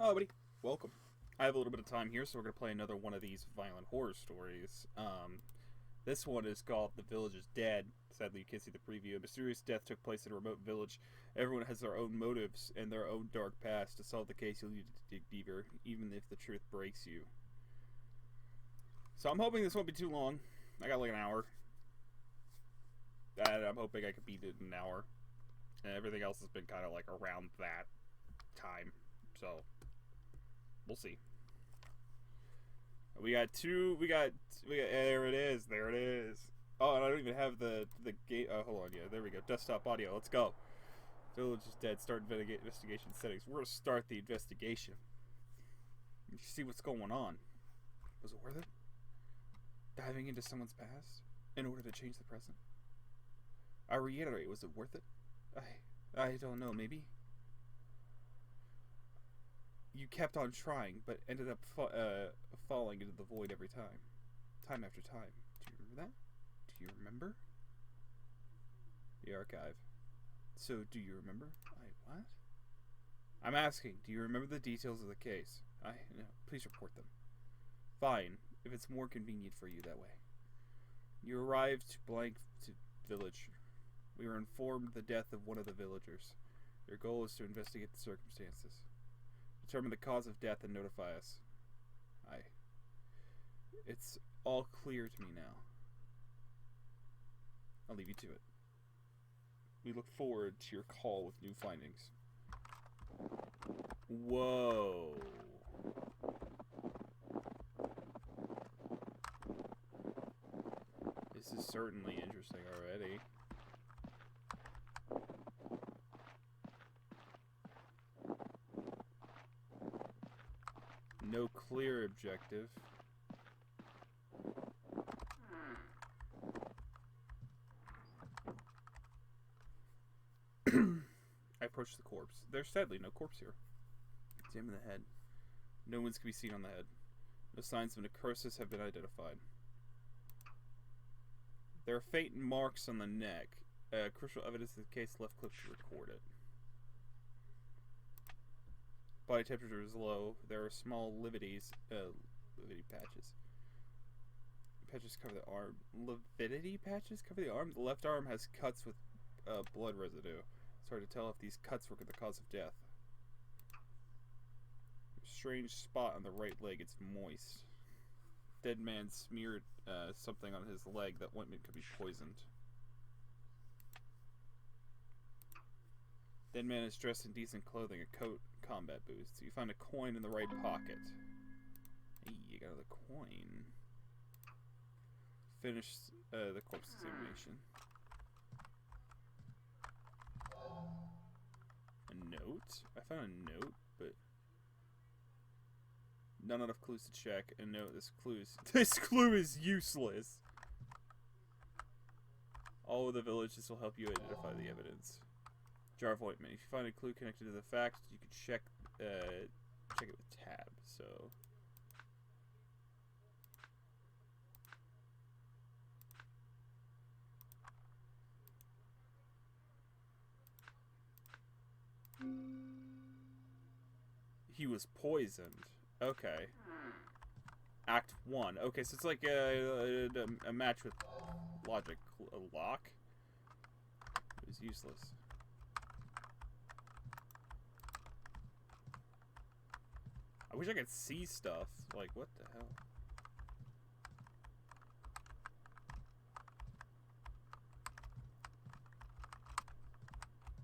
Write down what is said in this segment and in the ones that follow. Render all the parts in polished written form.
Oh, buddy, welcome. I have a little bit of time here, so we're going to play another one of these violent horror stories. This one is called The Village is Dead. Sadly, you can't see the preview. A mysterious death took place in a remote village. Everyone has their own motives and their own dark past. To solve the case, you'll need to dig deeper, even if the truth breaks you. So I'm hoping this won't be too long. I got like an hour. And I'm hoping I can beat it in an hour. And everything else has been kind of like around that time. So we'll see. We got there it is. There it is. Oh, and I don't even have the gate. Hold on, yeah, there we go. Desktop audio. Let's go. Village is dead. Start investigation settings. We're gonna start the investigation. You see what's going on. Was it worth it? Diving into someone's past in order to change the present? I reiterate, was it worth it? I don't know. Maybe. You kept on trying, but ended up falling into the void every time. Time after time. Do you remember that? Do you remember? The archive. So, do you remember? What? I'm asking, do you remember the details of the case? No, please report them. Fine, if it's more convenient for you that way. You arrived to village. We were informed of the death of one of the villagers. Your goal is to investigate the circumstances. Determine the cause of death and notify us. It's all clear to me now. I'll leave you to it. We look forward to your call with new findings. Whoa. This is certainly interesting already. No clear objective. I approach the corpse. There's sadly no corpse here. Examine the head. No wounds can be seen on the head. No signs of necrosis have been identified. There are faint marks on the neck. Crucial evidence of the case left clip to record it. Body temperature is low. There are small lividity patches. Patches cover the arm. Lividity patches cover the arm? The left arm has cuts with blood residue. It's hard to tell if these cuts were the cause of death. A strange spot on the right leg. It's moist. Dead man smeared something on his leg. That ointment could be poisoned. Dead man is dressed in decent clothing, a coat, combat boots. You find a coin in the right pocket. Hey, you got the coin. Finish the corpse examination. A note? I found a note, but not enough clues to check. And no, this clue is useless. All of the villages will help you identify the evidence. Jar of ointment. If you find a clue connected to the fact, you can check it with tab. So he was poisoned. Okay. Act 1. Okay, so it's like a match with logic. A lock? It was useless. I wish I could see stuff. Like, what the hell?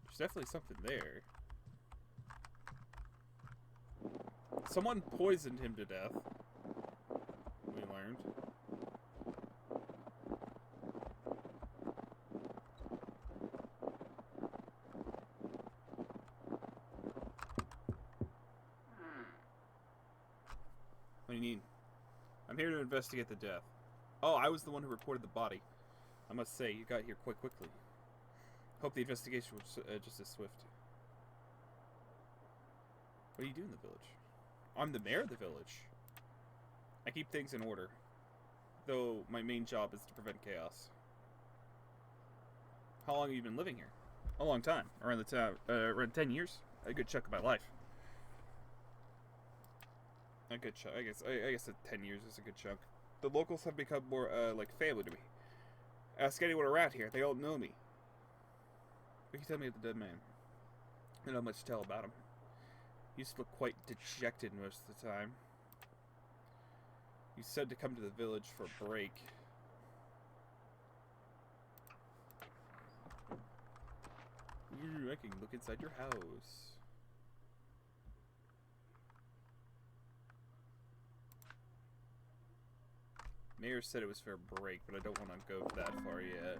There's definitely something there. Someone poisoned him to death. We learned. What do you need? I'm here to investigate the death. Oh, I was the one who reported the body. I must say, you got here quite quickly. Hope the investigation was just as swift. What do you do in the village? I'm the mayor of the village. I keep things in order. Though my main job is to prevent chaos. How long have you been living here? A long time. Around 10 years. A good chunk of my life. a good chunk. I guess 10 years is a good chunk. The locals have become more like family to me. Ask anyone around here; they all know me. What can you tell me of the dead man? I don't know much to tell about him. He used to look quite dejected most of the time. He said to come to the village for a break. Ooh, I can look inside your house. Mayor said it was for a break, but I don't want to go that far yet.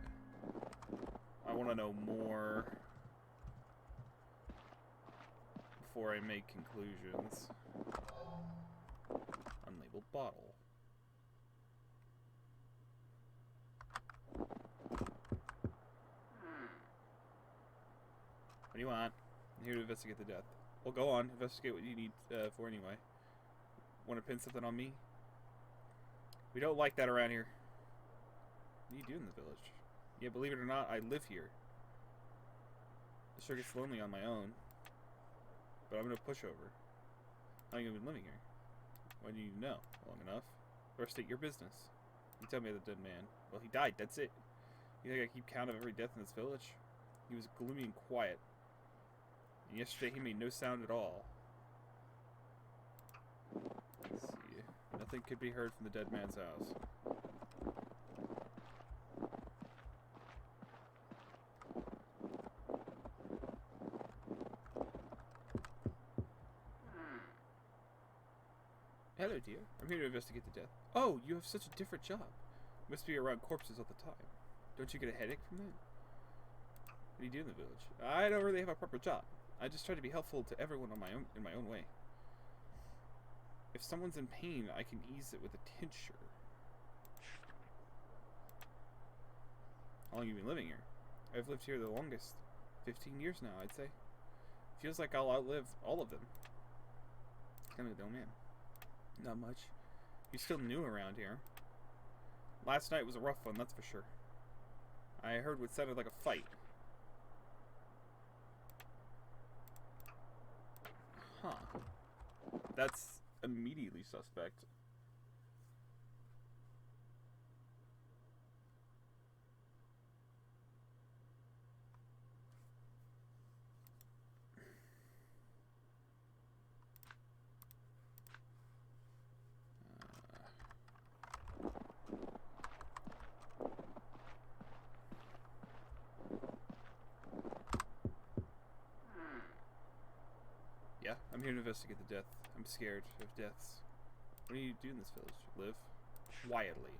I want to know more before I make conclusions. Unlabeled bottle. What do you want? I'm here to investigate the death. Well, go on. Investigate what you need for anyway. Want to pin something on me? We don't like that around here. What do you do in the village? Yeah, believe it or not, I live here. It sure gets lonely on my own. But I'm gonna push over. How long have you been living here? When do you know? Long enough. Or state your business. You tell me the dead man. Well, he died, that's it. You think I keep count of every death in this village? He was gloomy and quiet. And yesterday he made no sound at all. Let's see. Nothing could be heard from the dead man's house. Hello, dear. I'm here to investigate the death. Oh, you have such a different job. You must be around corpses all the time. Don't you get a headache from that? What do you do in the village? I don't really have a proper job. I just try to be helpful to everyone on in my own way. If someone's in pain, I can ease it with a tincture. How long have you been living here? I've lived here the longest. 15 years now, I'd say. Feels like I'll outlive all of them. Kind of though, man. Not much. You're still new around here. Last night was a rough one, that's for sure. I heard what sounded like a fight. Huh. That's immediately suspect. Yeah, I'm here to investigate the death. I'm scared of deaths. What do you do in this village? Live quietly.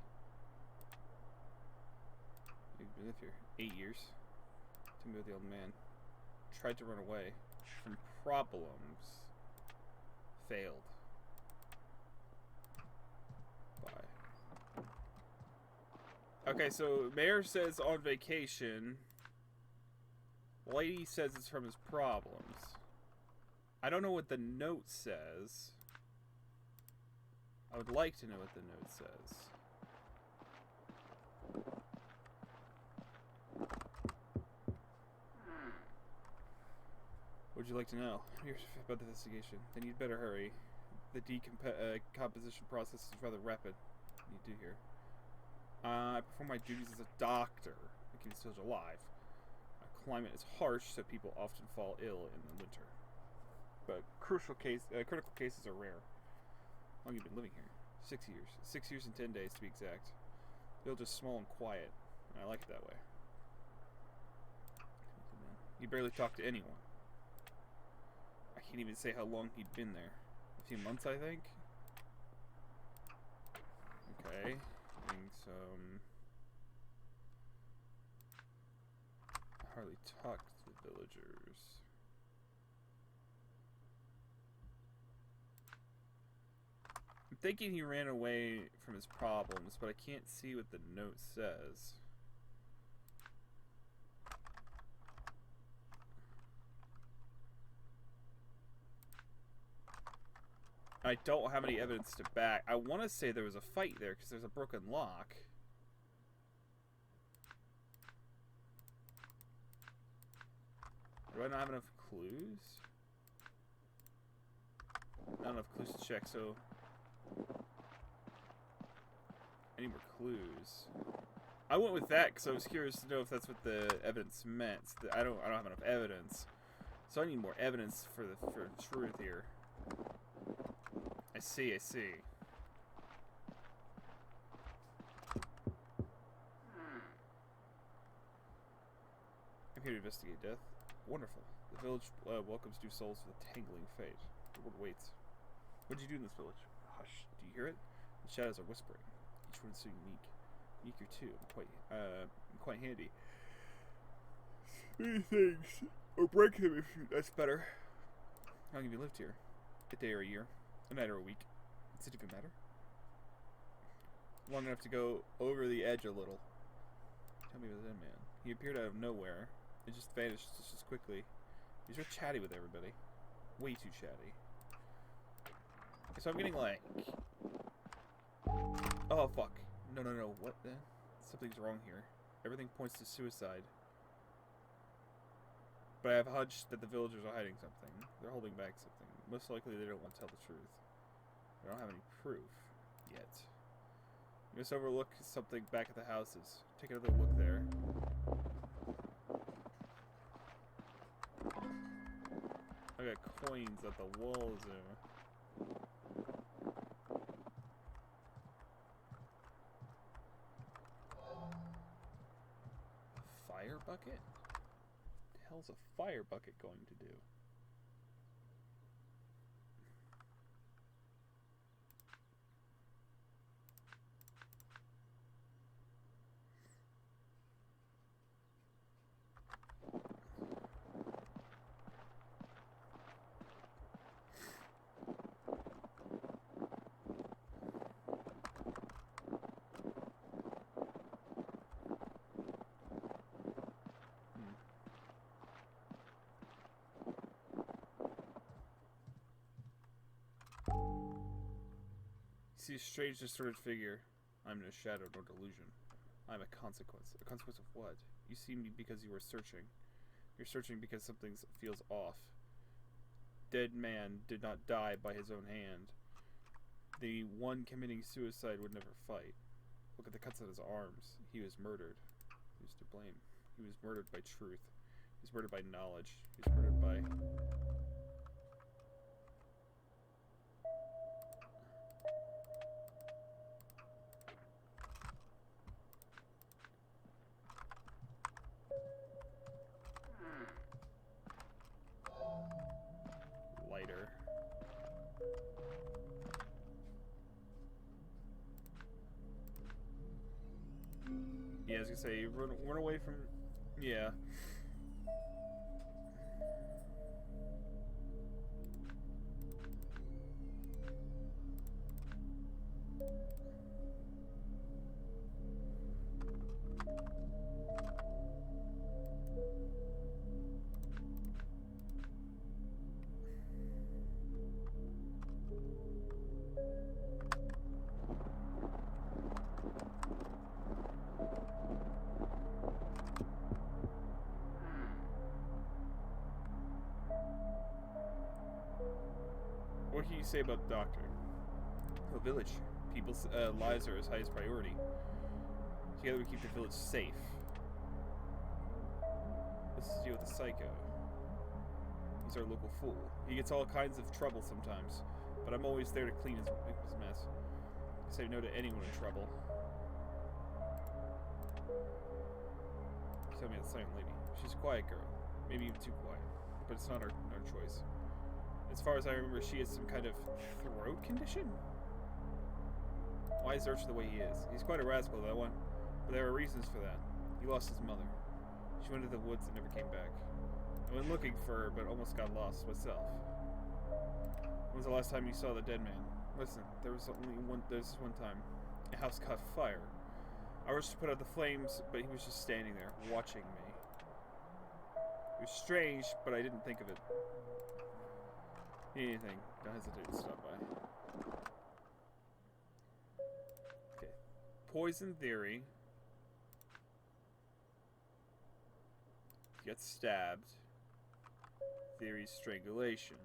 You've been here 8 years. Tell me about the old man. Tried to run away from problems. Failed. Bye. Okay, so Mayor says on vacation. Lady says it's from his problems. I don't know what the note says. I would like to know what the note says. What'd you like to know? Here's about the investigation. Then you'd better hurry. The decomposition process is rather rapid. What do you do here? I perform my duties as a doctor. I keep the village alive. Our climate is harsh, so people often fall ill in the winter. But critical cases are rare. How long have you been living here? 6 years. 6 years and 10 days to be exact. The village is small and quiet, and I like it that way. You barely talk to anyone. I can't even say how long he'd been there. A few months, I think? Okay. Getting some... I hardly talk to the villagers. I'm thinking he ran away from his problems, but I can't see what the note says. I don't have any evidence to back. I want to say there was a fight there because there's a broken lock. Do I not have enough clues? Not enough clues to check, so Any more clues? I went with that because I was curious to know if that's what the evidence meant. I don't have enough evidence, so I need more evidence for truth here. I see. I'm here to investigate death. Wonderful. The village welcomes new souls with a tangling fate. The world waits. What did you do in this village? Hush. Do you hear it? The shadows are whispering. Each one is so unique. Unique too. Quite handy. Three things. Or break him if you... That's better. How long have you lived here? A day or a year? A night or a week? Does it even matter? Long enough to go over the edge a little. Tell me about the dead man. He appeared out of nowhere. It just vanished just as quickly. He's real chatty with everybody. Way too chatty. Okay, so I'm getting like... Oh, fuck. No. What the? Something's wrong here. Everything points to suicide. But I have a hunch that the villagers are hiding something. They're holding back something. Most likely they don't want to tell the truth. They don't have any proof. Yet. You must overlook something back at the houses. Take another look there. I got coins at the walls there. Fire bucket? What the hell's a fire bucket going to do? See a strange, distorted figure. I'm no shadow nor delusion. I'm a consequence. A consequence of what? You see me because you are searching. You're searching because something feels off. Dead man did not die by his own hand. The one committing suicide would never fight. Look at the cuts on his arms. He was murdered. Who's to blame? He was murdered by truth. He was murdered by knowledge. He was murdered by... lighter. Yeah, I was gonna say, run away from... Yeah. What can you say about the doctor? The village. People's lives are his highest priority. Together we keep the village safe. What's to do with the psycho? He's our local fool. He gets all kinds of trouble sometimes, but I'm always there to clean his mess. I say no to anyone in trouble. Tell me that silent lady. She's a quiet girl. Maybe even too quiet. But it's not our choice. As far as I remember, she has some kind of throat condition? Why is Archer the way he is? He's quite a rascal, that one. But there are reasons for that. He lost his mother. She went into the woods and never came back. I went looking for her, but almost got lost myself. When was the last time you saw the dead man? Listen, there's this one time. A house caught fire. I rushed to put out the flames, but he was just standing there, watching me. It was strange, but I didn't think of it. Anything, don't hesitate to stop by. Okay. Poison theory. Gets stabbed. Theory strangulation.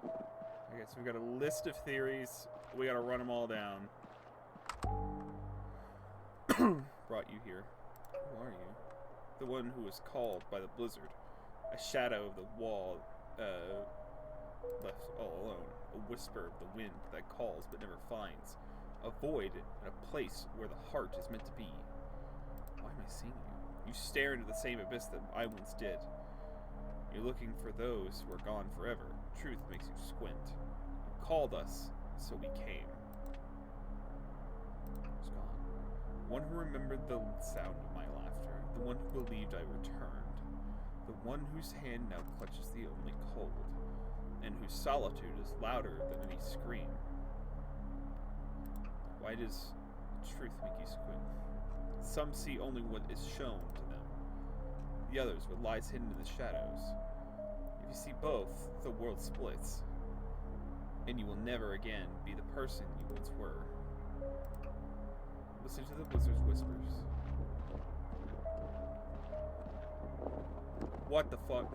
I got So we've got a list of theories. We gotta run them all down. Brought you here. Who are you? The one who was called by the blizzard. A shadow of the wall, left all alone. A whisper of the wind that calls but never finds. A void and a place where the heart is meant to be. Why am I seeing you? You stare into the same abyss that I once did. You're looking for those who are gone forever. Truth makes you squint. You called us, so we came. It's gone. One who remembered the sound of my laughter. The one who believed I returned. The one whose hand now clutches the only cold. And whose solitude is louder than any scream. Why does truth make you squint? Some see only what is shown to them. The others, what lies hidden in the shadows. If you see both, the world splits. And you will never again be the person you once were. Listen to the blizzard's whispers. What the fuck?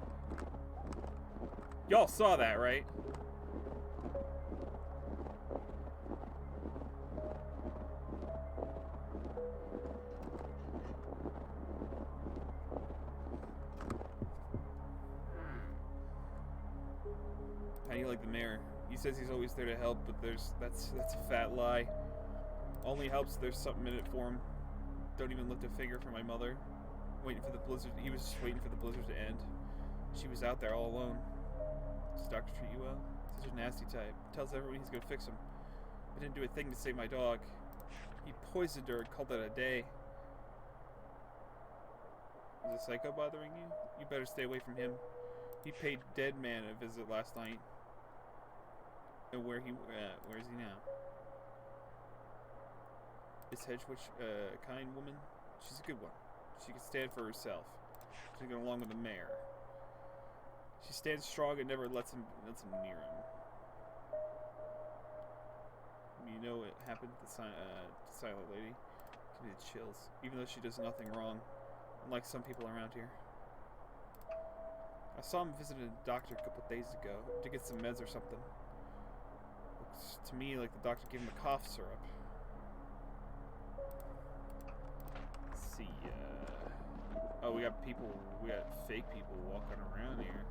Y'all saw that, right? How do you like the mayor? He says he's always there to help, but that's a fat lie. Only helps there's something in it for him. Don't even lift a finger for my mother. Waiting for the blizzard. He was just waiting for the blizzard to end. She was out there all alone. Does the doctor treat you well? Such a nasty type. Tells everyone he's gonna fix him. I didn't do a thing to save my dog. He poisoned her and called that a day. Is a psycho bothering you? You better stay away from him. He paid Dead Man a visit last night. And where is he now? Is Hedgewitch a kind woman? She's a good one. She can stand for herself. She's going along with the mayor. She stands strong and never lets him near him. You know what happened to the silent lady? Give me the chills. Even though she does nothing wrong. Unlike some people around here. I saw him visiting a doctor a couple days ago to get some meds or something. Looks to me like the doctor gave him a cough syrup. Let's see, oh, we got fake people walking around here.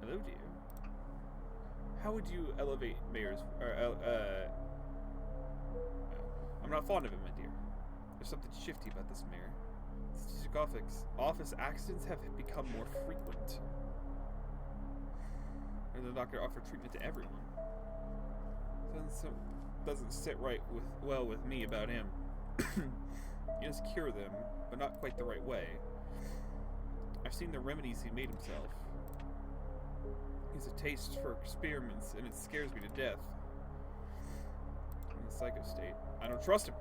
Hello, dear. How would you elevate mayor's, I'm not fond of him, my dear. There's something shifty about this mayor. Strategic office accidents have become more frequent. And the doctor offered treatment to everyone. Doesn't sit right well with me about him. He does cure them, but not quite the right way. I've seen the remedies he made himself. He has a taste for experiments, and it scares me to death. In the psycho state, I don't trust him.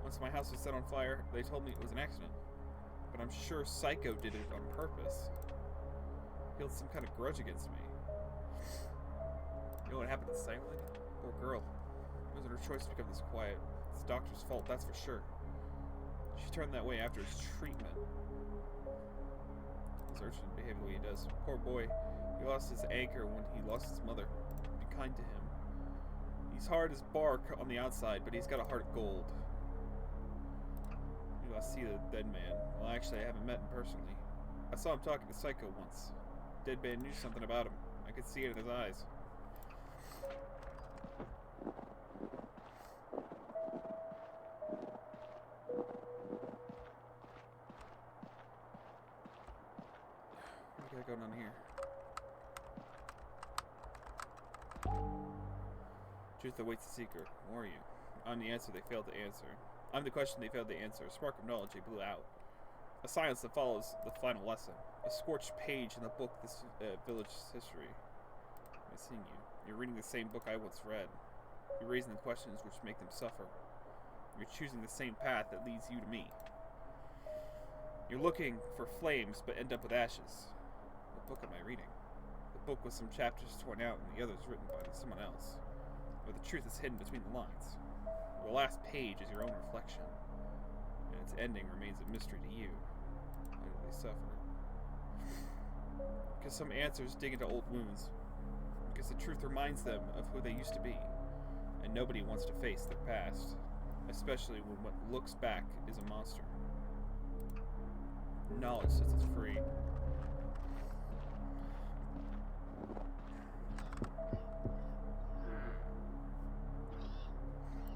Once my house was set on fire, they told me it was an accident. But I'm sure Psycho did it on purpose. He held some kind of grudge against me. You know what happened to the silent lady? Poor girl. It wasn't her choice to become this quiet. It's the doctor's fault, that's for sure. She turned that way after his treatment. His urchin behaved the way he does. Poor boy. He lost his anchor when he lost his mother. Be kind to him. He's hard as bark on the outside, but he's got a heart of gold. You must see the dead man. Well, actually, I haven't met him personally. I saw him talking to Psycho once. Dead man knew something about him. I could see it in his eyes. What do we got going on here? Truth awaits the seeker. Who are you? I'm the answer they failed to answer. I'm the question they failed to answer. A spark of knowledge they blew out. A silence that follows the final lesson. A scorched page in the book, this village's history. I'm seeing you. You're reading the same book I once read. You're raising the questions which make them suffer. You're choosing the same path that leads you to me. You're looking for flames but end up with ashes. What book am I reading? The book with some chapters torn out and the others written by someone else. Where the truth is hidden between the lines. The last page is your own reflection, and its ending remains a mystery to you. Why do they suffer? Because some answers dig into old wounds. Because the truth reminds them of who they used to be. And nobody wants to face their past. Especially when what looks back is a monster. Knowledge sets us free.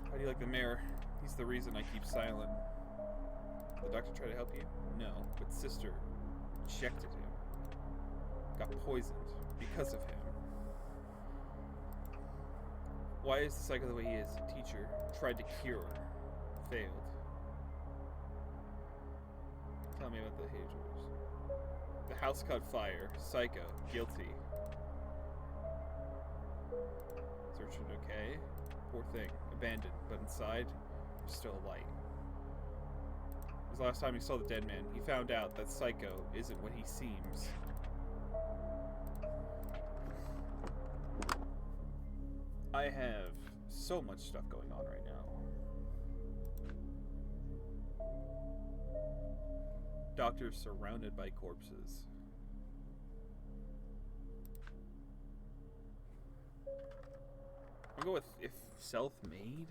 How do you like the mayor? He's the reason I keep silent. The doctor tried to help you? No, but sister injected him. Got poisoned because of him. Why is the psycho the way he is? Teacher tried to cure. Failed. Tell me about the Hazers. The house caught fire. Psycho. Guilty. Is Richard okay? Poor thing. Abandoned. But inside, there's still a light. It was the last time he saw the dead man. He found out that Psycho isn't what he seems. I have so much stuff going on right now. Doctors surrounded by corpses. I'll go with if self-made.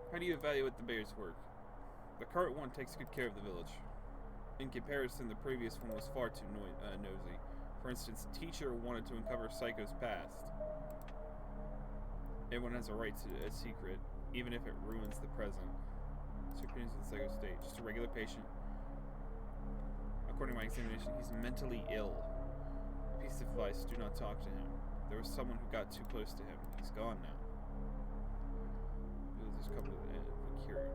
How do you evaluate the mayor's work? The current one takes good care of the village. In comparison, the previous one was far too nosy. For instance, teacher wanted to uncover Psycho's past. Everyone has a right to a secret, even if it ruins the present. Opinions of the Psycho's state. Just a regular patient. According to my examination, he's mentally ill. A piece of advice, do not talk to him. There was someone who got too close to him. He's gone now. Come to the end of the cure.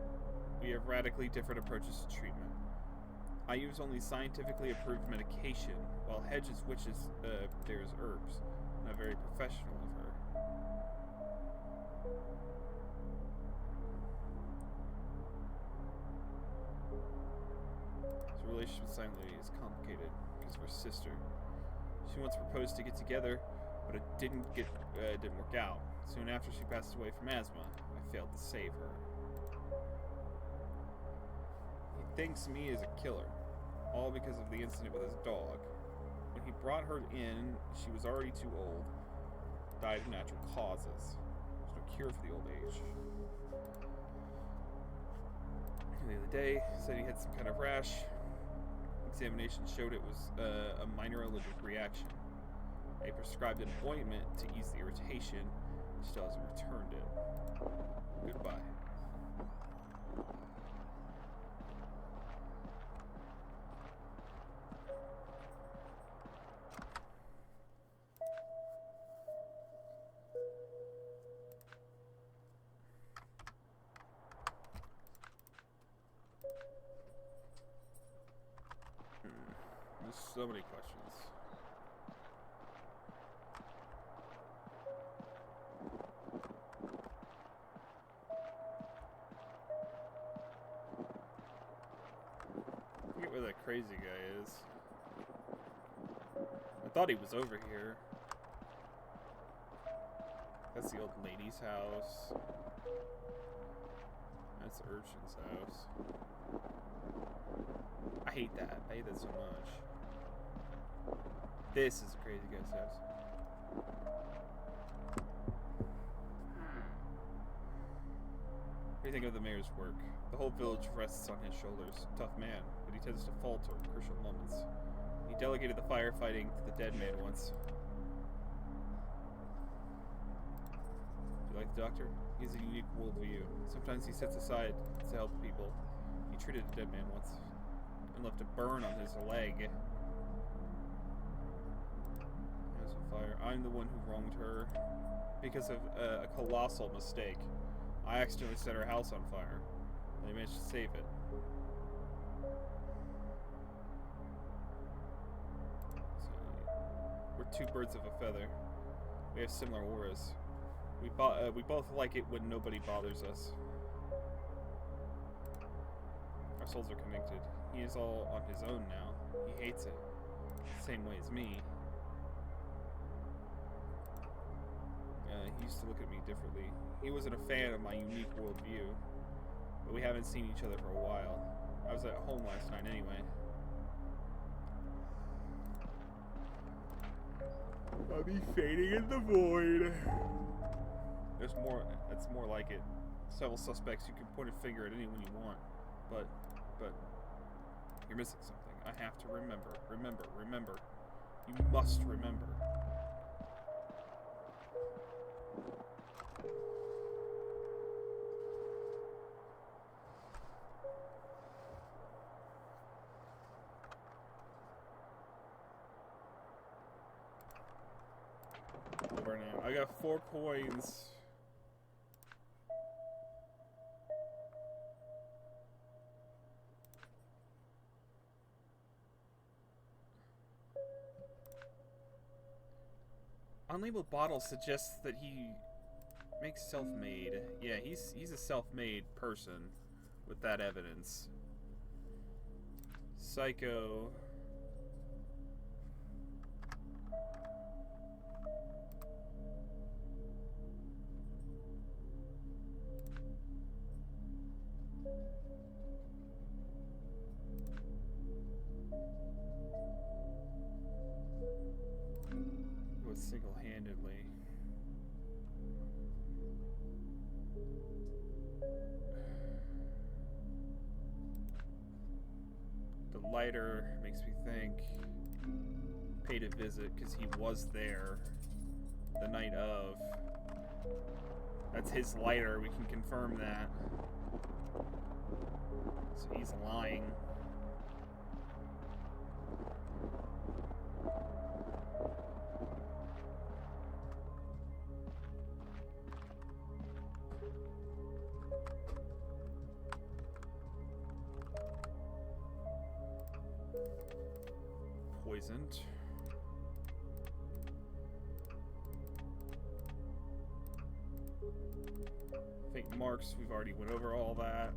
We have radically different approaches to treatment. I use only scientifically approved medication, while Hedges witches there's herbs. Not very professional of her. His relationship with Silent Lady is complicated because of her sister. She once proposed to get together, but it didn't work out. Soon after, she passed away from asthma. Failed to save her. He thinks me as a killer, all because of the incident with his dog. When he brought her in, she was already too old, died of natural causes. There's no cure for the old age. The other day, said he had some kind of rash. Examination showed it was a minor allergic reaction. They prescribed an ointment to ease the irritation. Still hasn't returned it. Goodbye. There's so many questions. Where that crazy guy is. I thought he was over here. That's the old lady's house. That's the urchin's house. I hate that. I hate that so much. This is a crazy guy's house. What do you think of the mayor's work? The whole village rests on his shoulders. Tough man, but he tends to falter at crucial moments. He delegated the firefighting to the dead man once. Do you like the doctor? He has a unique worldview. Sometimes he sets aside to help people. He treated a dead man once and left a burn on his leg. There's a fire. I'm the one who wronged her because of a colossal mistake. I accidentally set her house on fire. They managed to save it. So, we're two birds of a feather. We have similar auras. We both like it when nobody bothers us. Our souls are connected. He is all on his own now. He hates it. Same way as me. He used to look at me differently. He wasn't a fan of my unique worldview. But we haven't seen each other for a while. I was at home last night anyway. I'll be fading in the void. There's more. That's more like it. Several suspects. You can point a finger at anyone you want, but you're missing something. I have to remember. Remember. You must remember. Over now. I got 4 coins. Unlabeled bottle suggests that he makes self-made. Yeah, he's a self-made person with that evidence. Psycho. Single-handedly. The lighter makes me think paid a visit because he was there the night of. That's his lighter, we can confirm that. So he's lying. Poisoned. Faint marks, we've already went over all that.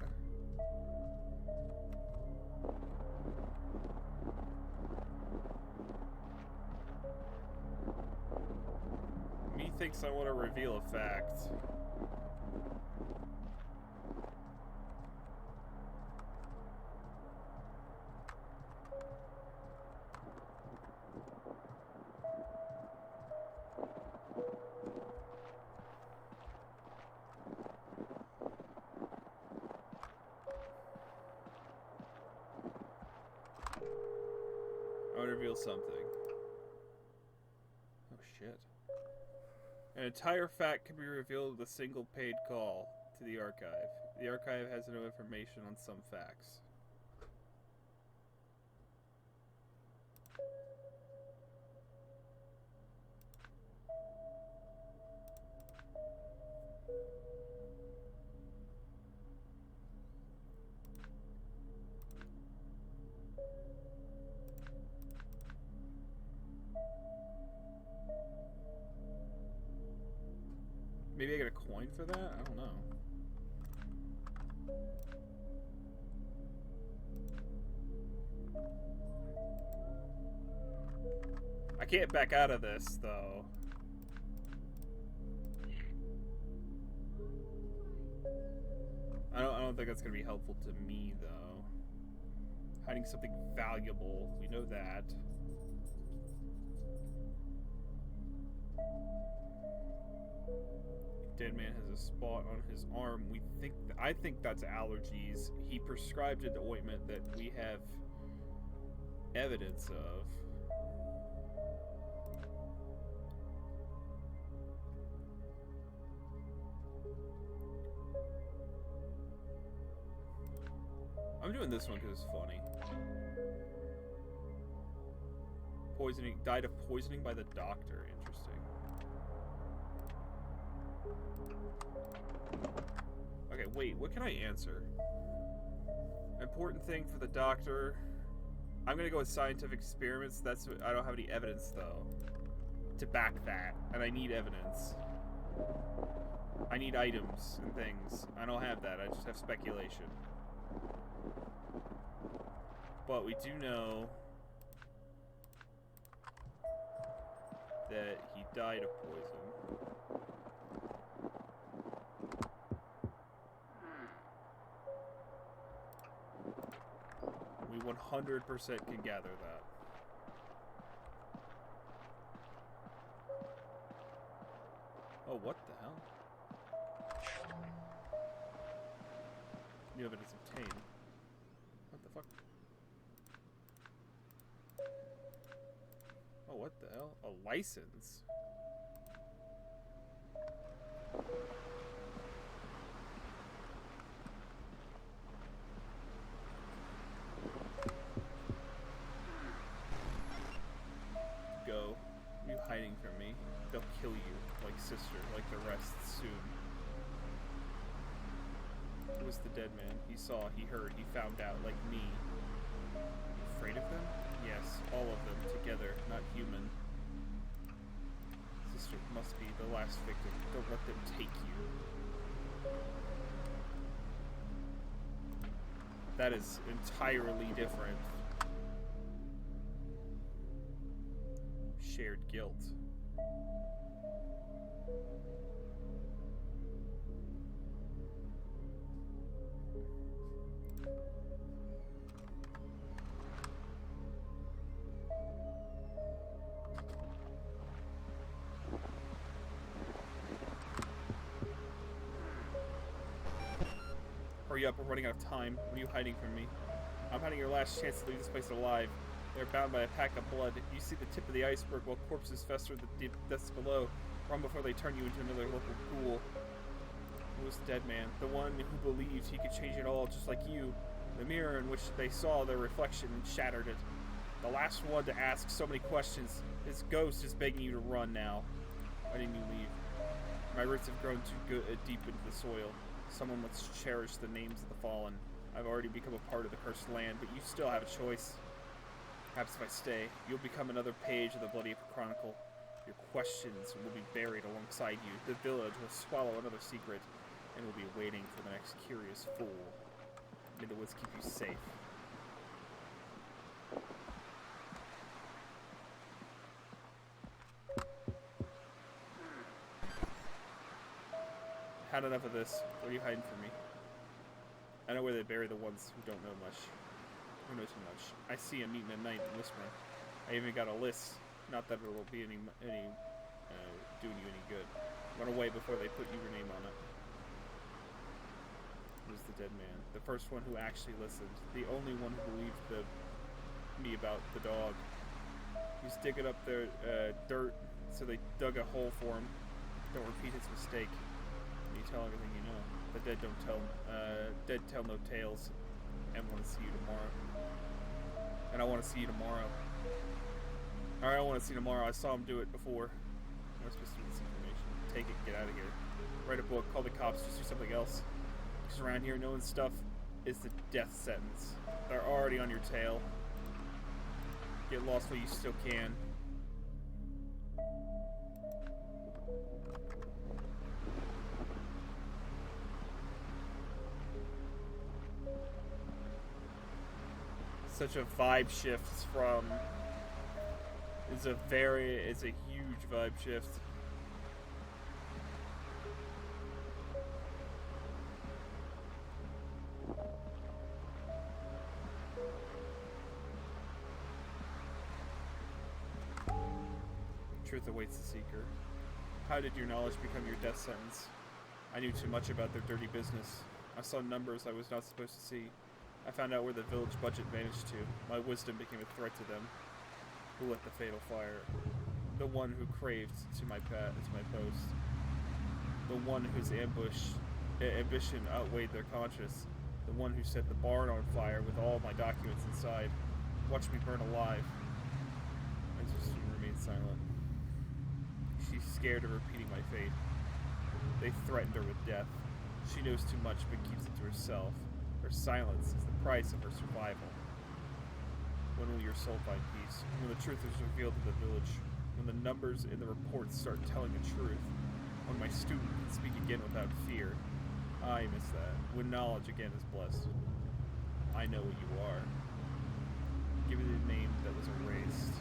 Me thinks I want to reveal a fact. Reveal something. Oh shit. An entire fact can be revealed with a single paid call to the archive. The archive has no information on some facts. Maybe I get a coin for that? I don't know. I can't back out of this, though. I don't think that's gonna be helpful to me, though. Hiding something valuable, we know that. Dead man has a spot on his arm. I think that's allergies. He prescribed an ointment that we have evidence of. I'm doing this one because it's funny. Poisoning, died of poisoning by the doctor. Interesting. Okay, wait, what can I answer? I'm important thing for the doctor. I'm gonna go with scientific experiments. That's what, I don't have any evidence though to back that, and I need evidence. I need items and things. I don't have that. I just have speculation. But we do know that he died of poison. We 100% can gather that. Oh, what the hell? New evidence obtained. What the fuck? Oh, what the hell? A license? Go. You hiding from me. They'll kill you, like sister, like the rest soon. Who was the dead man? He saw, he heard, he found out, like me. Afraid of them? Yes, all of them, together, not human. Sister must be the last victim. Don't let them take you. That is entirely different. Shared guilt. Hurry up, we're running out of time. What are you hiding from me? I'm hiding your last chance to leave this place alive. They're bound by a pack of blood. You see the tip of the iceberg while corpses fester in the deep depths below. Run before they turn you into another local pool. Who was the dead man? The one who believed he could change it all, just like you. The mirror in which they saw their reflection shattered it. The last one to ask so many questions. His ghost is begging you to run now. Why didn't you leave? My roots have grown too deep into the soil. Someone must cherish the names of the fallen. I've already become a part of the cursed land, but you still have a choice. Perhaps if I stay, you'll become another page of the bloody chronicle. Your questions will be buried alongside you. The village will swallow another secret, and will be waiting for the next curious fool. May the woods keep you safe. Had enough of this. What are you hiding from me? I know where they bury the ones who don't know much. Who knows too much? I see him eating at night and whispering. I even got a list. Not that it will be any doing you any good. Run away before they put your name on it. Who's the dead man? The first one who actually listened. The only one who believed me about the dog. He's digging up their dirt, so they dug a hole for him. Don't repeat his mistake. You tell everything you know. The dead don't tell. Dead tell no tales. And want to see you tomorrow. And I want to see you tomorrow. Alright, I want to see you tomorrow. I saw him do it before. I'm supposed to do this information. Take it, get out of here. Write a book, call the cops, just do something else. Because around here, knowing stuff is the death sentence. They're already on your tail. Get lost while you still can. Such a vibe shift from... It's a huge vibe shift. Truth awaits the seeker. How did your knowledge become your death sentence? I knew too much about their dirty business. I saw numbers I was not supposed to see. I found out where the village budget vanished to. My wisdom became a threat to them. Who lit the fatal fire? The one who craved to my post. The one whose ambition outweighed their conscience. The one who set the barn on fire with all my documents inside. Watch me burn alive. I just remained silent. She's scared of repeating my fate. They threatened her with death. She knows too much but keeps it to herself. Her silence is the price of her survival. When will your soul find peace? When the truth is revealed to the village. When the numbers in the reports start telling the truth. When my student can speak again without fear. I miss that. When knowledge again is blessed. I know what you are. Give me the name that was erased.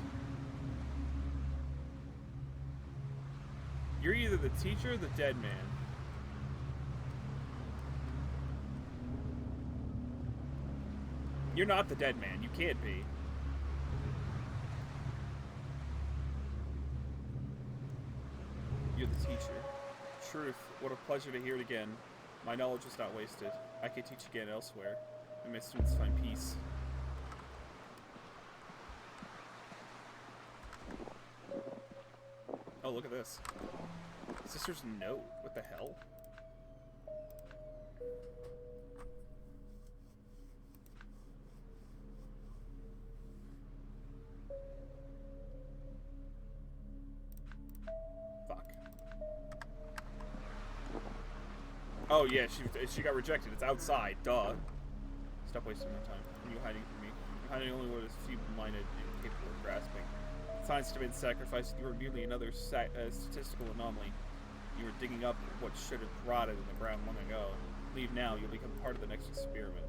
You're either the teacher or the dead man. You're not the dead man. You can't be. You're the teacher. Truth. What a pleasure to hear it again. My knowledge was not wasted. I can teach again elsewhere. And my students find peace. Oh, look at this. Sister's note. What the hell? Fuck. Oh yeah, she got rejected. It's outside. Duh. Stop wasting my time. Are you hiding from me? You're hiding only what is feeble-minded and capable of grasping. Science demanded sacrifice. You were merely another statistical anomaly. You were digging up what should have rotted in the ground long ago. Leave now, you'll become part of the next experiment.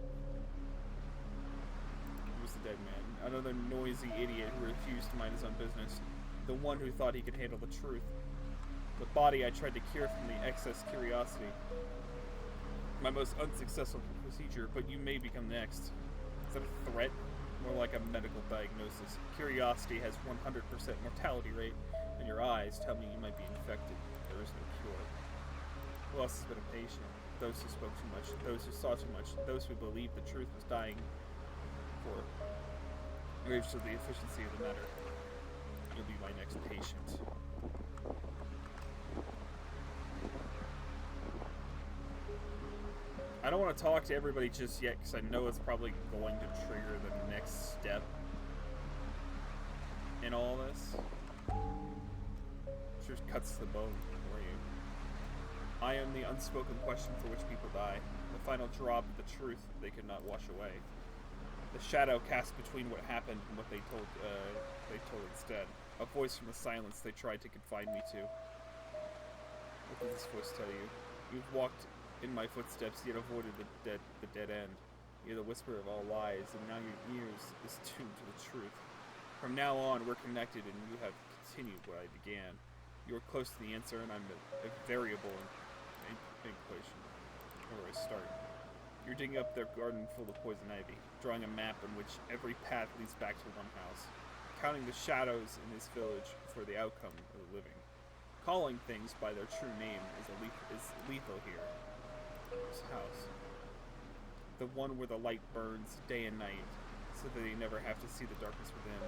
Who's the dead man? Another noisy idiot who refused to mind his own business. The one who thought he could handle the truth. The body I tried to cure from the excess curiosity. My most unsuccessful procedure, but you may become next. Is that a threat? More like a medical diagnosis. Curiosity has 100% mortality rate, and your eyes tell me you might be infected. There is no cure. Who else has been a patient? Those who spoke too much, those who saw too much, those who believed the truth was dying for. Rage to the efficiency of the matter. You'll be my next patient. I don't want to talk to everybody just yet, because I know it's probably going to trigger the next step in all this. It just cuts the bone for you. I am the unspoken question for which people die. The final drop of the truth they could not wash away. The shadow cast between what happened and what they told instead. A voice from the silence they tried to confine me to. What does this voice tell you? You've walked in my footsteps, yet avoided the dead end. You're the whisperer of all lies, and now your ears is tuned to the truth. From now on, we're connected, and you have continued what I began. You are close to the answer, and I'm a variable in equation. Where do I start? You're digging up their garden full of poison ivy, drawing a map in which every path leads back to one house, counting the shadows in this village for the outcome of the living. Calling things by their true name is lethal here. This house. The one where the light burns day and night, so that they never have to see the darkness within.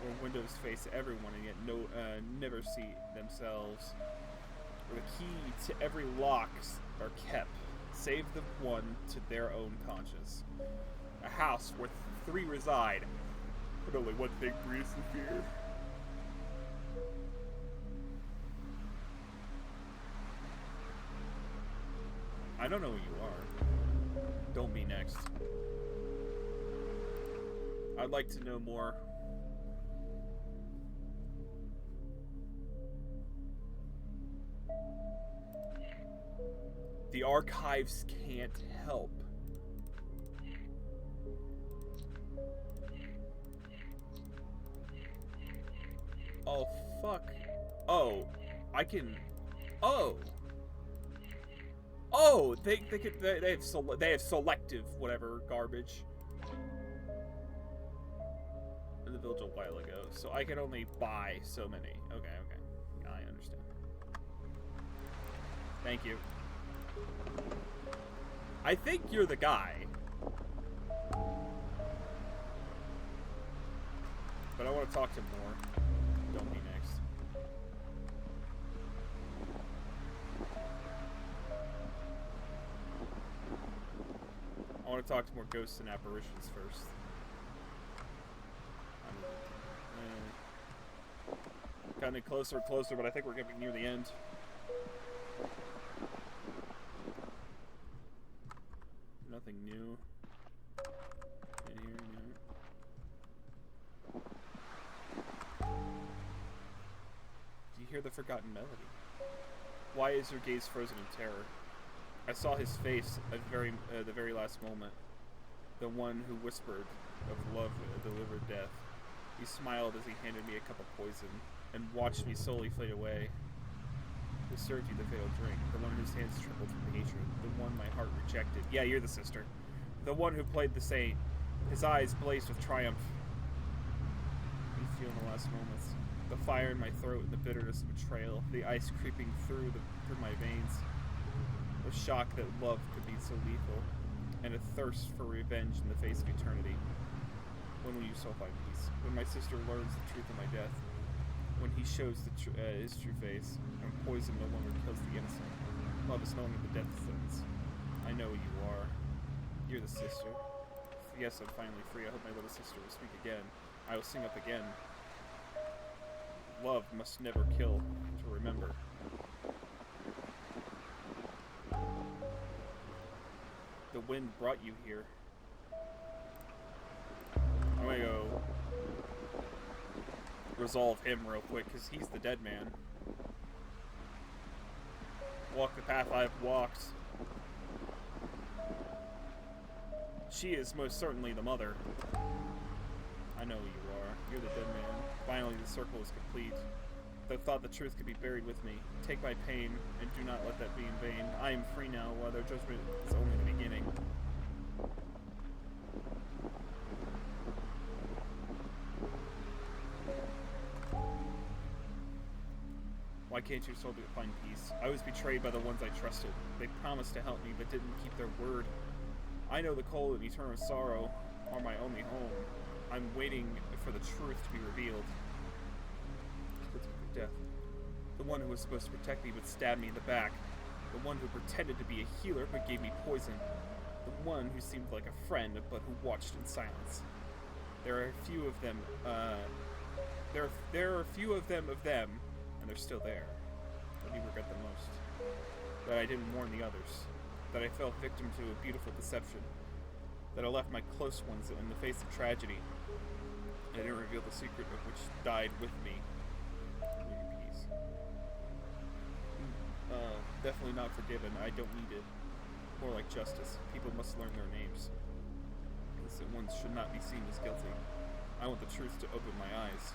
Where windows face everyone and yet never see themselves. Where the key to every lock are kept, save the one to their own conscience. A house where three reside, but only one thing breeds the fear. I don't know who you are. Don't be next. I'd like to know more. The archives can't help. Oh, fuck. Oh, I can... Oh! Oh, they have selective whatever garbage in the village a while ago, so I can only buy so many. Okay, I understand. Thank you. I think you're the guy, but I want to talk to him more. Don't be next. I want to talk to more ghosts and apparitions first. Kind of closer and closer, but I think we're getting near the end. Nothing new. forgotten melody. Why is your gaze frozen in terror? I saw his face at the very last moment. The one who whispered of love delivered death. He smiled as he handed me a cup of poison and watched me slowly fade away. Who served you the fatal drink? The one whose hands trembled from hatred. The one my heart rejected. Yeah, you're the sister. The one who played the saint. His eyes blazed with triumph. You feel in the last moments. The fire in my throat and the bitterness of betrayal. The ice creeping through my veins. The shock that love could be so lethal. And a thirst for revenge in the face of eternity. When will you so find peace? When my sister learns the truth of my death. When he shows his true face. When poison no longer kills the innocent. Love is no longer the death sentence. I know who you are. You're the sister. Yes, I'm finally free. I hope my little sister will speak again. I will sing up again. Love must never kill. To remember. The wind brought you here. I'm gonna go resolve him real quick, because he's the dead man. Walk the path I've walked. She is most certainly the mother. I know who you are. You're the dead man. Finally, the circle is complete. The thought the truth could be buried with me. Take my pain, and do not let that be in vain. I am free now, while their judgment is only the beginning. Why can't your soul find peace? I was betrayed by the ones I trusted. They promised to help me, but didn't keep their word. I know the cold and eternal sorrow are my only home. I'm waiting for the truth to be revealed. Death. The one who was supposed to protect me but stabbed me in the back. The one who pretended to be a healer but gave me poison. The one who seemed like a friend but who watched in silence. There are a few of them, there are a few of them, and they're still there. What do you regret the most? That I didn't warn the others. That I fell victim to a beautiful deception. That I left my close ones in the face of tragedy. And I didn't reveal the secret of which died with me. Peace. Definitely not forgiven. I don't need it. More like justice. People must learn their names. Innocent ones should not be seen as guilty. I want the truth to open my eyes.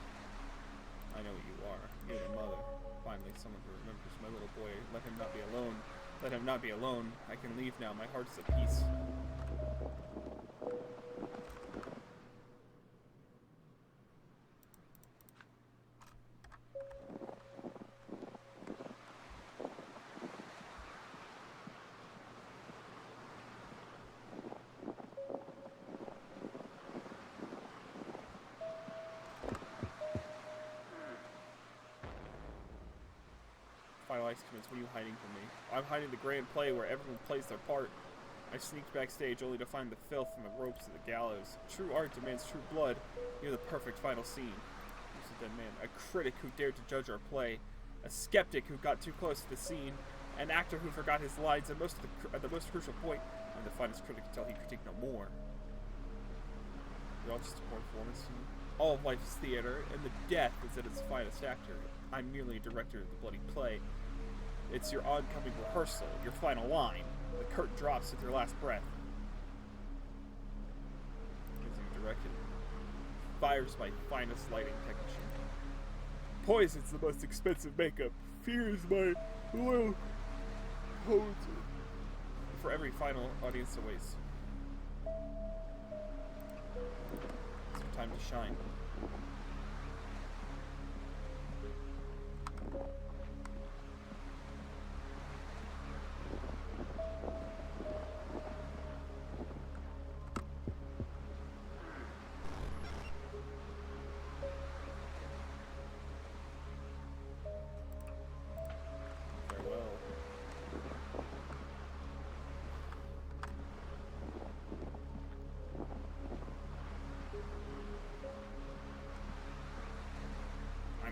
I know what you are. You're the mother. Finally, someone who remembers my little boy. Let him not be alone. Let him not be alone. I can leave now. My heart is at peace. Final acts commence. What are you hiding from me? I'm hiding the grand play where everyone plays their part. I sneaked backstage only to find the filth and the ropes of the gallows. True art demands true blood. You're the perfect final scene. Who's the dead man? A critic who dared to judge our play. A skeptic who got too close to the scene. An actor who forgot his lines at the most crucial point. And the finest critic until he critiqued no more. You're all just a poor performance to me. All of life is theater, and the death is at its finest actor. I'm merely a director of the bloody play. It's your oncoming rehearsal, your final line. The curtain drops with your last breath. As you directed. Fire's my finest lighting technician. Poison's the most expensive makeup. Fear is my loyal pose. For every final audience awaits. It's your time to shine.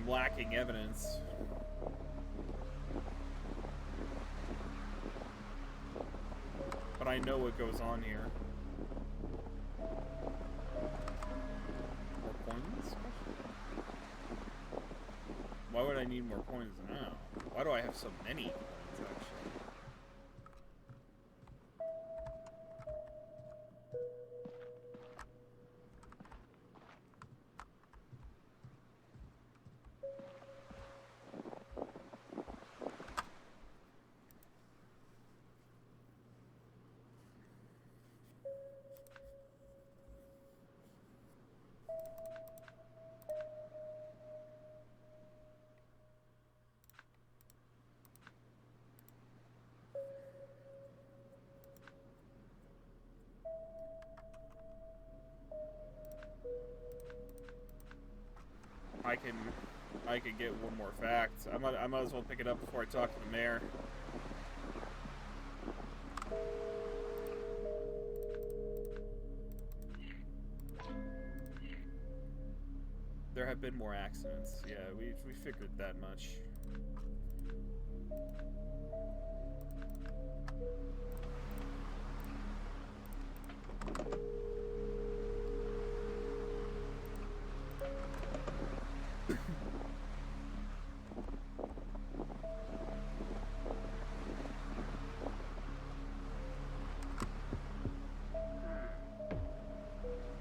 Lacking evidence. But I know what goes on here. More coins? Why would I need more coins now. Why do I have so many coins, actually? I can get one more fact. I might as well pick it up before I talk to the mayor. There have been more accidents. Yeah, we figured that much.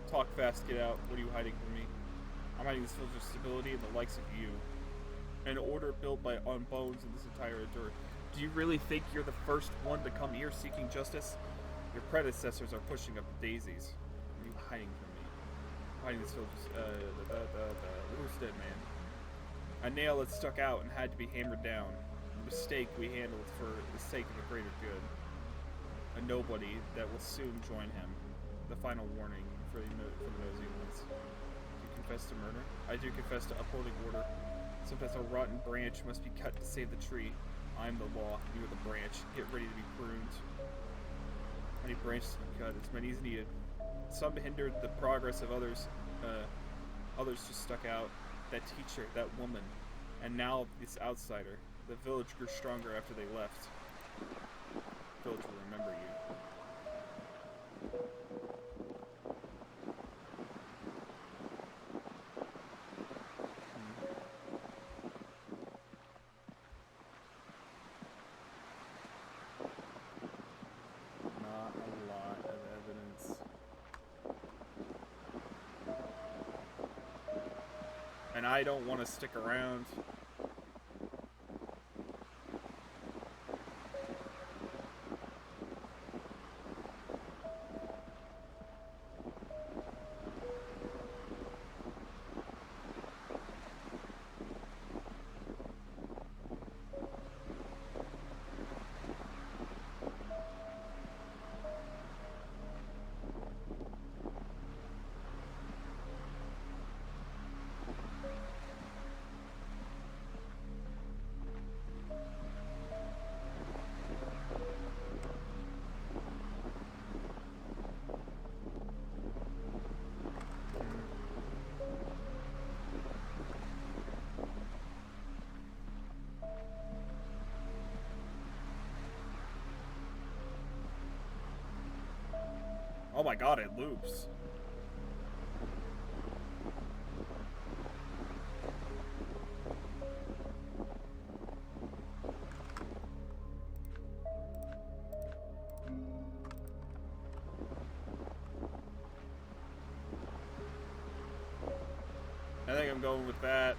Talk fast, get out. What are you hiding from me? I'm hiding this village of stability and the likes of you. An order built on bones in this entire endure. Do you really think you're the first one to come here seeking justice? Your predecessors are pushing up the daisies. What are you hiding from me? I'm hiding this village who's dead, man? A nail that stuck out and had to be hammered down. A mistake we handled for the sake of a greater good. A nobody that will soon join him. The final warning for the nosy ones. Do you confess to murder? I do confess to upholding order. Sometimes a rotten branch must be cut to save the tree. I am the law, you are the branch. Get ready to be pruned. Any branches to be cut, as many as needed. Some hindered the progress of others. Others just stuck out. That teacher, that woman, and now this outsider. The village grew stronger after they left. The village will remember you. Not a lot of evidence. And I don't want to stick around. Oh my god, it loops. I think I'm going with that.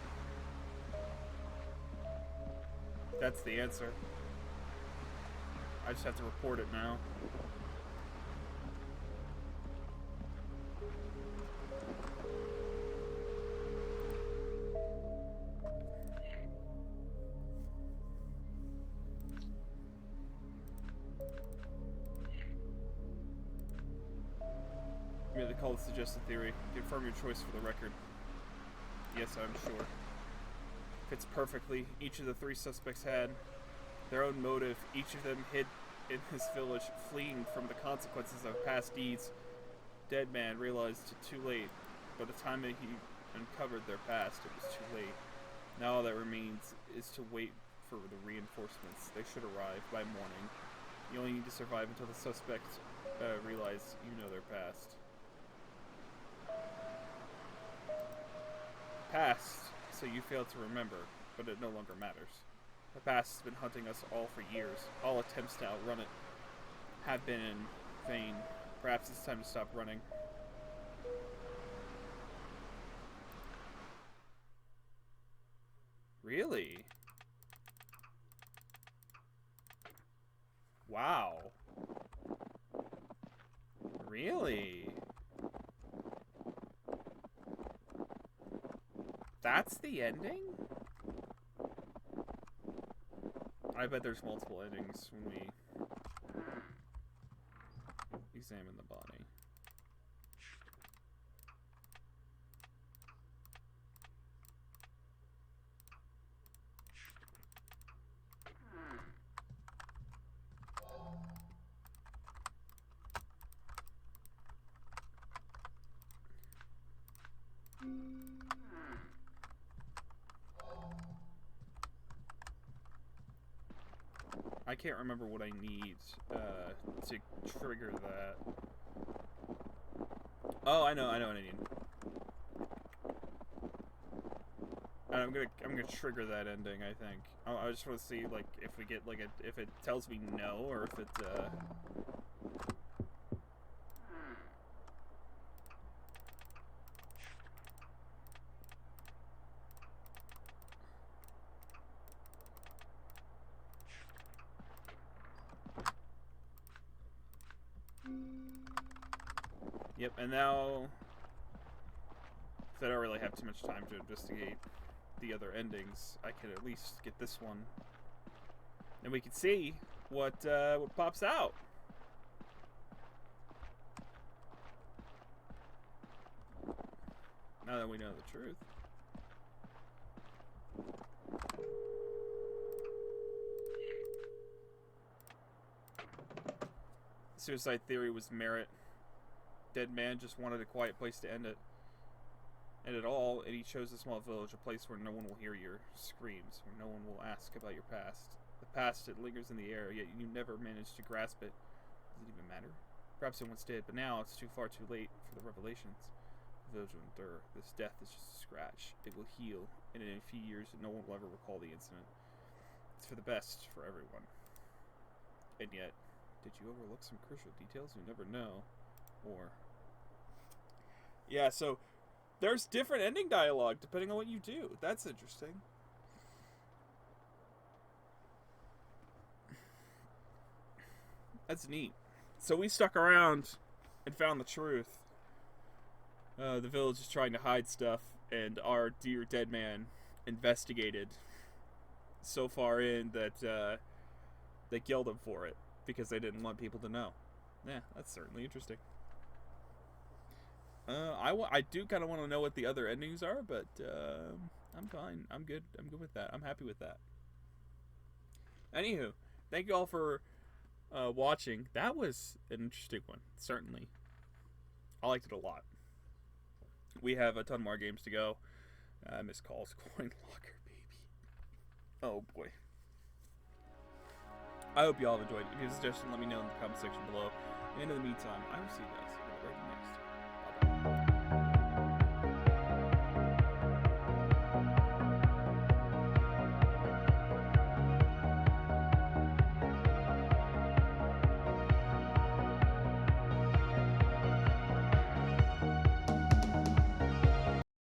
That's the answer. I just have to report it now. Merely call it suggested theory. Confirm your choice for the record. Yes, I'm sure. Fits perfectly. Each of the three suspects had their own motive. Each of them hid in his village, fleeing from the consequences of past deeds. Dead man realized it too late. By the time that he uncovered their past, it was too late. Now all that remains is to wait for the reinforcements. They should arrive by morning. You only need to survive until the suspect realize you know their past. Past, so you fail to remember. but it no longer matters. The past has been hunting us all for years. All attempts to outrun it have been in vain. Perhaps it's time to stop running. Really? Wow. Really? That's the ending? I bet there's multiple endings when we examine the body. I can't remember what I need to trigger that. Oh, I know what I need. And I'm gonna trigger that ending. I think. I just want to see like if we get like if it tells me no or if it. Yep, and now, if I don't really have too much time to investigate the other endings, I can at least get this one, and we can see what pops out. Now that we know the truth. Suicide theory was merit. Dead man just wanted a quiet place to end it all, and he chose a small village, a place where no one will hear your screams, where no one will ask about your past. The past, it lingers in the air, yet you never managed to grasp it. Does it even matter? Perhaps it once did, but now it's too late for the revelations. The village will endure. This death is just a scratch. It will heal, and in a few years, no one will ever recall the incident. It's for the best for everyone. And yet, did you overlook some crucial details? You never know. Or... yeah, so there's different ending dialogue depending on what you do. That's interesting. That's neat. So we stuck around and found the truth. The village is trying to hide stuff, and our dear dead man investigated so far in that they killed him for it because they didn't want people to know. Yeah, that's certainly interesting. I do kind of want to know what the other endings are, but I'm fine. I'm good. I'm good with that. I'm happy with that. Anywho, thank you all for watching. That was an interesting one, certainly. I liked it a lot. We have a ton more games to go. Miss Call's Coin Locker, baby. Oh boy. I hope you all have enjoyed it. If you have a suggestion, let me know in the comment section below. And in the meantime, I will see you guys